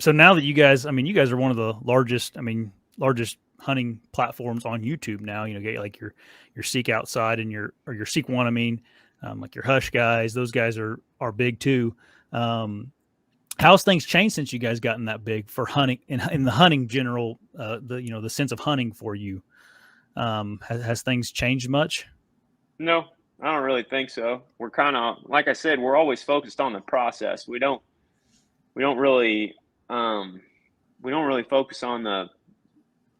So now that you guys, I mean, you guys are one of the largest, largest hunting platforms on YouTube now. You know, get like your Seek Outside and your Seek One. Like your Hush guys, those guys are big too. Um, how's things changed since you guys gotten that big for hunting in the hunting general? The sense of hunting for you. Has things changed much? No, I don't really think so. We're kind of, like I said, we're always focused on the process. We don't really, um, we don't really focus on the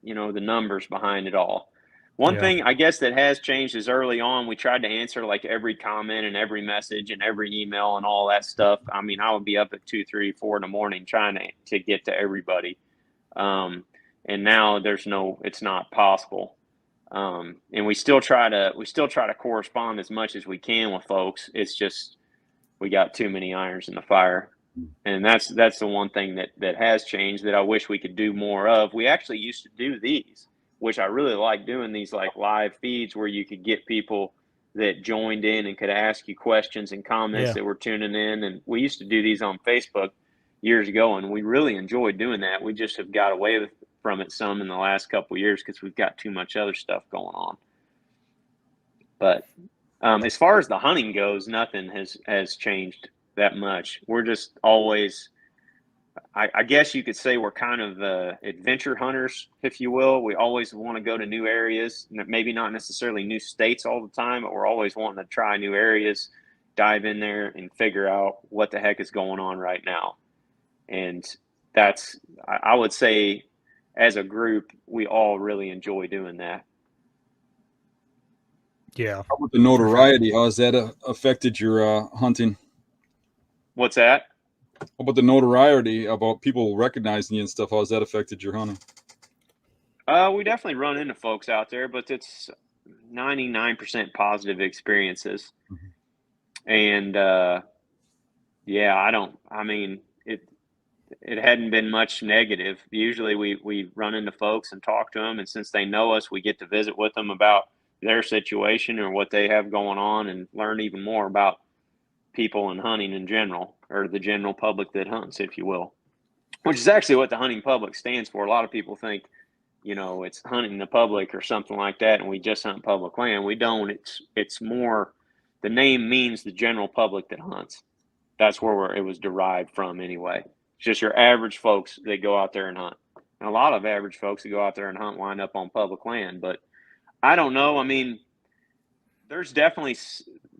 numbers behind it all. One Yeah, thing I guess that has changed is early on we tried to answer like every comment and every message and every email and all that stuff. I mean, I would be up at 2, 3, 4 in the morning trying to get to everybody. Um, and now it's not possible. And we still try to correspond as much as we can with folks. It's just we got too many irons in the fire. And that's the one thing that has changed that I wish we could do more of. We actually used to do these, which I really like doing these like live feeds where you could get people that joined in and could ask you questions and comments yeah, that were tuning in. And we used to do these on Facebook years ago, and we really enjoyed doing that. We just have got away from it some in the last couple of years because we've got too much other stuff going on. But as far as the hunting goes, nothing has changed that much. We're just always, I guess you could say, we're kind of adventure hunters, if you will. We always want to go to new areas, maybe not necessarily new states all the time, but we're always wanting to try new areas, dive in there, and figure out what the heck is going on right now. And that's, I would say, as a group, we all really enjoy doing that. yeah, How about the for sure. notoriety? How has that affected your hunting? What's that? How about the notoriety about people recognizing you and stuff? How has that affected your hunting? We definitely run into folks out there, but it's 99% positive experiences. Mhm. And yeah, I mean, it hadn't been much negative. Usually we run into folks and talk to them, and since they know us, we get to visit with them about their situation or what they have going on and learn even more about people and hunting in general, or the general public that hunts, if you will, which is actually what the hunting public stands for. A lot of people think, it's hunting the public or something like that, and we just hunt public land. We don't. It's more, the name means the general public that hunts. That's where it was derived from anyway. It's just your average folks that go out there and hunt. And a lot of average folks that go out there and hunt wind up on public land. But I don't know. I mean, there's definitely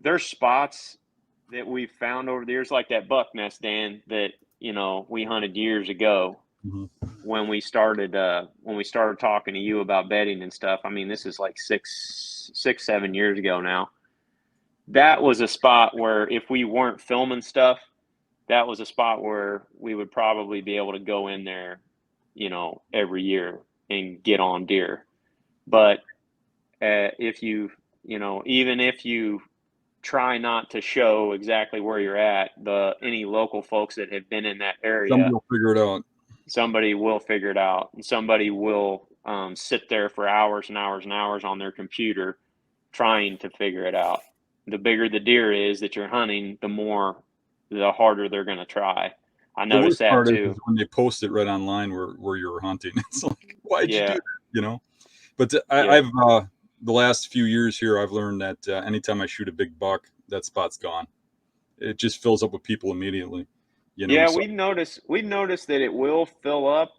there's spots that we've found over the years, like that buck nest, Dan, that we hunted years ago Mhm. when we started talking to you about bedding and stuff. I mean, this is like 7 years ago now. That was a spot where if we weren't filming stuff, that was a spot where we would probably be able to go in there, every year and get on deer. But if even if you try not to show exactly where you're at, any local folks that have been in that Somebody area, will figure it out. somebody will figure it out, and somebody will sit there for hours and hours and hours on their computer trying to figure it out. The bigger the deer is that you're hunting, the harder they're going to try. I The noticed worst that part is too. when they post it right online where you were hunting. It's like, why'd you do Yeah, that? You know. But yeah, I've the last few years here, I've learned that anytime I shoot a big buck, that spot's gone. It just fills up with people immediately. You know. yeah. So We've noticed that it will fill up,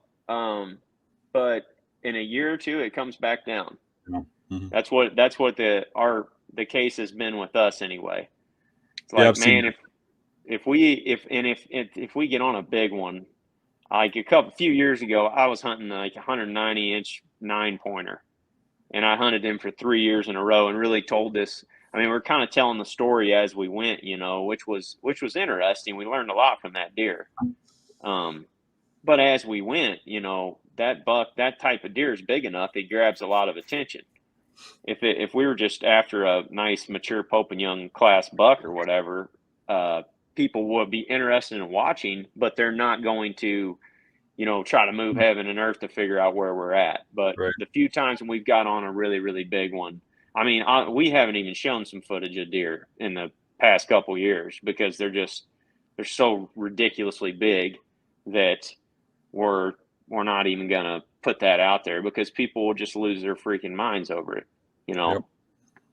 but in a year or two, it comes back down. you know. Mhm. That's what the case has been with us anyway. It's Yeah, like, I've seen man, if we get on a big one, like few years ago, I was hunting like a 190-inch 9-pointer, and I hunted him for 3 years in a row, and really told this. I mean, we're kind of telling the story as we went, which was interesting. We learned a lot from that deer. Um, but as we went, that type of deer is big enough; it grabs a lot of attention. If we were just after a nice mature Pope and Young class buck or whatever, uh, people would be interested in watching, but they're not going to, try to move it. heaven and earth to figure out where we're at. But Right. the few times when we've got on a really, really big one, I mean, we haven't even shown some footage of deer in the past couple years because they're so ridiculously big that we're not even gonna put that out there because people will just lose their freaking minds over it, you know. Yep.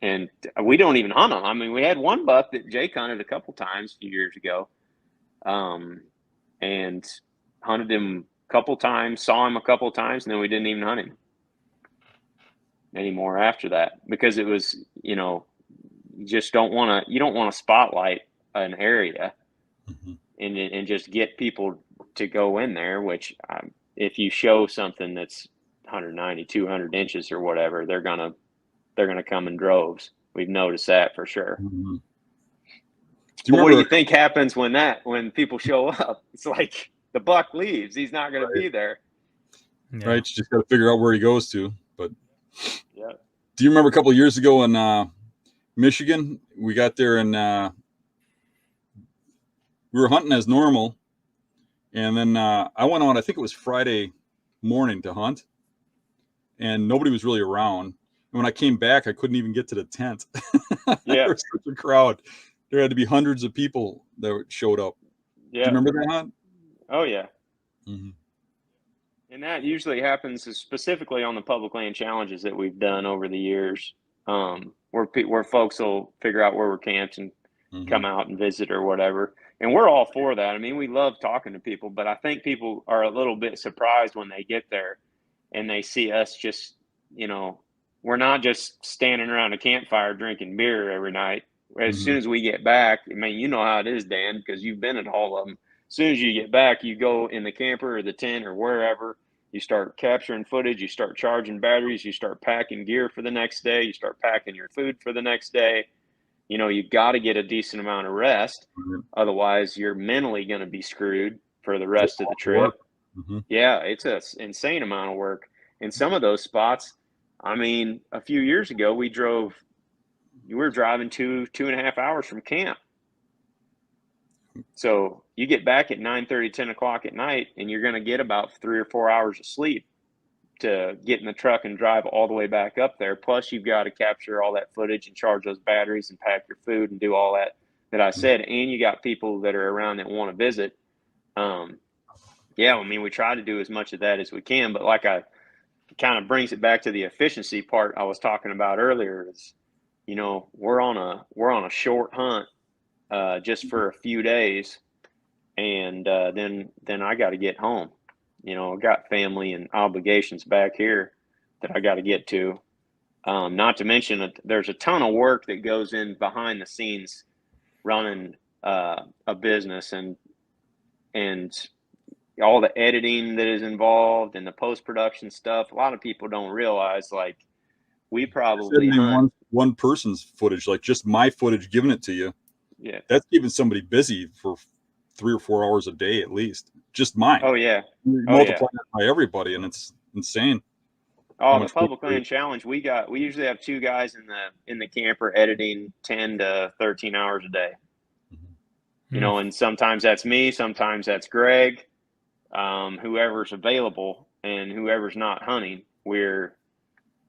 And we don't even hunt them. I mean, we had one buck that Jake hunted a couple times a few years ago, and hunted him a couple times, saw him a couple times, and then we didn't even hunt him anymore after that because it was, you know, you don't want to spotlight an area and just get people to go in there, which if you show something that's 190, 200 inches or whatever, they're going to come in droves. We've noticed that for sure. Mm-hmm. What do you think happens when people show up? It's like the buck leaves. He's not going to be there. Yeah. Right. You just got to figure out where he goes to. But yeah. Do you remember a couple of years ago in Michigan? We got there and we were hunting as normal. And then I went on, I think it was Friday morning to hunt. And nobody was really around. And when I came back, I couldn't even get to the tent. Yeah. There was such a crowd. There had to be hundreds of people that showed up. Yeah. Do you remember that hunt? Oh, yeah. Mm-hmm. And that usually happens specifically on the public land challenges that we've done over the years, where folks will figure out where we're camped and come out and visit or whatever. And we're all for that. I mean, we love talking to people, but I think people are a little bit surprised when they get there and they see us just, you know, we're not just standing around a campfire drinking beer every night. As soon as we get back, I mean, you know how it is, Dan, because you've been at all of them. As soon as you get back, you go in the camper or the tent or wherever, you start capturing footage, you start charging batteries, you start packing gear for the next day, you start packing your food for the next day. You know, you've got to get a decent amount of rest. Otherwise, you're mentally going to be screwed for the rest of the trip. Yeah, it's an insane amount of work. In some of those spots, I mean, a few years ago, we were driving 2.5 hours from camp. So you get back at 9:30, 10 o'clock at night, and you're going to get about 3 or 4 hours of sleep to get in the truck and drive all the way back up there. Plus, you've got to capture all that footage and charge those batteries and pack your food and do all that I said. And you got people that are around that want to visit. Yeah, I mean, we try to do as much of that as we can, but it kind of brings it back to the efficiency part I was talking about earlier. Is, you know, we're on a short hunt just for a few days, and then I got to get home. You know, I got family and obligations back here that I got to get to. Not to mention that there's a ton of work that goes in behind the scenes running a business and all the editing that is involved and the post-production stuff. A lot of people don't realize, like, we probably hunt one person's footage, like just my footage, giving it to you. Yeah, that's keeping somebody busy for 3 or 4 hours a day at least. Just mine. Oh yeah. Multiply that by everybody, and it's insane. Oh, the public land challenge, we usually have 2 guys in the camper editing 10 to 13 hours a day. You know, and sometimes that's me, sometimes that's Greg, whoever's available and whoever's not hunting.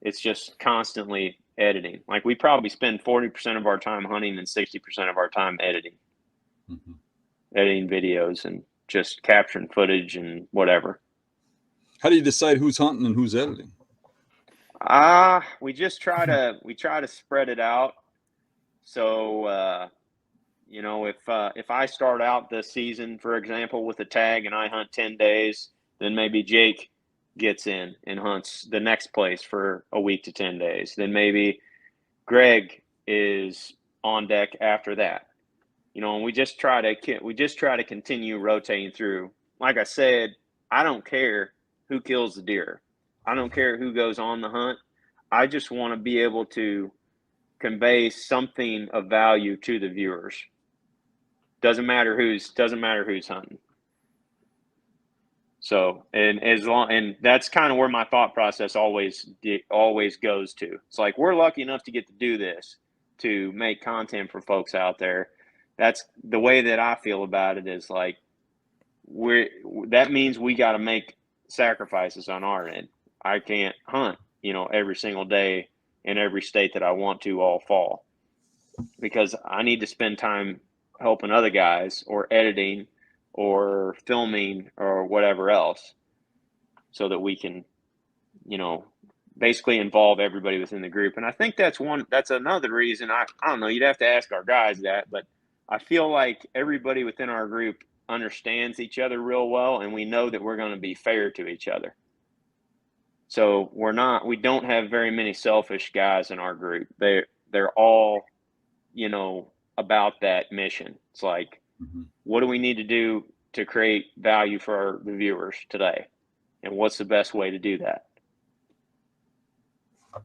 It's just constantly editing. Like, we probably spend 40% of our time hunting and 60% of our time editing. Editing videos and just capturing footage and whatever. How do you decide who's hunting and who's editing? We just try to spread it out. So you know, if I start out the season, for example, with a tag and I hunt 10 days, then maybe Jake gets in and hunts the next place for a week to 10 days. Then maybe Greg is on deck after that. You know, and we just try to continue rotating through. Like I said, I don't care who kills the deer. I don't care who goes on the hunt. I just want to be able to convey something of value to the viewers. Doesn't matter who's hunting. So, and that's kind of where my thought process always goes to. It's like, we're lucky enough to get to do this, to make content for folks out there. That's the way that I feel about it. Is like, that means we got to make sacrifices on our end. I can't hunt, you know, every single day in every state that I want to all fall, because I need to spend time helping other guys or editing or filming or whatever else. so that we can, basically involve everybody within the group. And I think that's another reason. I don't know, you'd have to ask our guys that, but I feel like everybody within our group understands each other real well, and we know that we're going to be fair to each other. So we don't have very many selfish guys in our group. They're all, about that mission. It's like, what do we need to do to create value for the viewers today? And what's the best way to do that?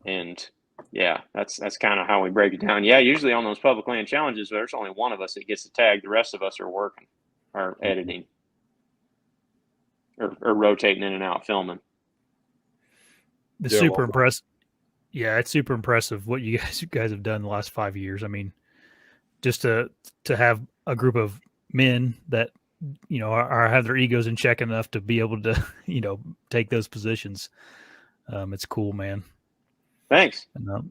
And yeah, that's kind of how we break it down. Yeah, usually on those public land challenges, there's only one of us that gets the tag. The rest of us are working or editing or rotating in and out filming. It's super impressive. Yeah, it's super impressive what you guys have done the last 5 years. I mean, just to have a group of men that have their egos in check enough to be able to take those positions. It's cool, man. Thanks. And,